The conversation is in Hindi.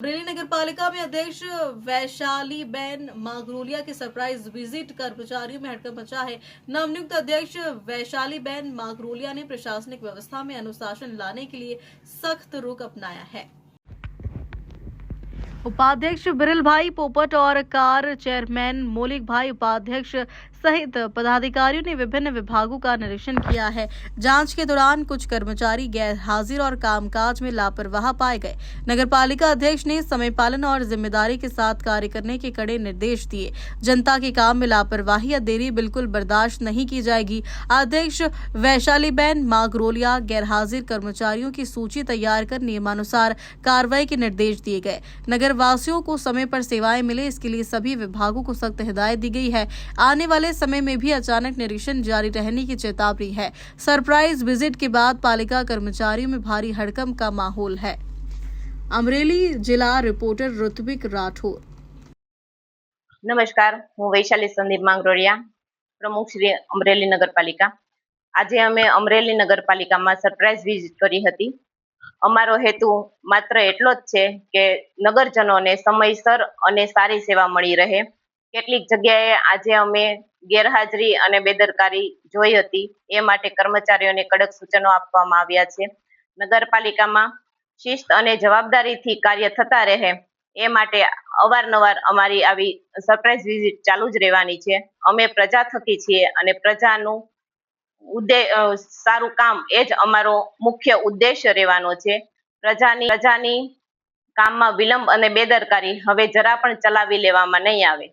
अमरेली नगर पालिका में अध्यक्ष वैशाली बेन मागरोलिया की सरप्राइज विजिट कर कर्मचारियों में हड़कंप मचा है। नवनियुक्त अध्यक्ष वैशाली बेन मागरोलिया ने प्रशासनिक व्यवस्था में अनुशासन लाने के लिए सख्त रुख अपनाया है। उपाध्यक्ष बिरल भाई पोपट और कार चेयरमैन मौलिक भाई उपाध्यक्ष सहित पदाधिकारियों ने विभिन्न विभागों का निरीक्षण किया है। जांच के दौरान कुछ कर्मचारी गैर हाजिर और कामकाज में लापरवाह पाए गए। नगरपालिका अध्यक्ष ने समय पालन और जिम्मेदारी के साथ कार्य करने के कड़े निर्देश दिए। जनता के काम में लापरवाही या देरी बिल्कुल बर्दाश्त नहीं की जाएगी। अध्यक्ष वैशाली बेन मागरोलिया गैर हाजिर कर्मचारियों की सूची तैयार कर नियमानुसार कार्रवाई के निर्देश दिए गए। नगर वासियों को समय पर सेवाएं मिले, इसके लिए सभी विभागों को सख्त हिदायत दी गई है। आने वाले समय में भी अचानक निरीक्षण जारी रहने की चेतावनी है। सरप्राइज विजिट के बाद पालिका कर्मचारियों में भारी हड़कंप का माहौल है। अमरेली जिला रिपोर्टर ऋत्विक राठौर। नमस्कार, हूँ वैशाली संदीप मांगरोलिया, प्रमुख श्री अमरेली नगरपालिका। આજે અમે અમરેલી નગરપાલિકામાં સરપ્રાઇઝ વિઝિટ કરી હતી। અમારો હેતુ માત્ર એટલો જ છે કે નગરજનોને સમયસર અને સારી સેવા મળી રહે। કેટલીક જગ્યાએ આજે અમે ગેરહાજરી અને બેદરકારી જોઈ હતી, એ માટે કર્મચારીઓને કડક સૂચનો આપવામાં આવ્યા છે। નગરપાલિકામાં શિસ્ત અને જવાબદારીથી કાર્ય થતા રહે એ માટે અવારનવાર અમારી આવી સરપ્રાઇઝ વિઝિટ ચાલુ જ રહેવાની છે। અમે પ્રજા થકી છીએ અને પ્રજાનું સારું કામ એ જ અમારો મુખ્ય ઉદ્દેશ્ય રહેવાનો છે। પ્રજાની કામમાં વિલંબ અને બેદરકારી હવે જરા પણ ચલાવી લેવામાં નહીં આવે।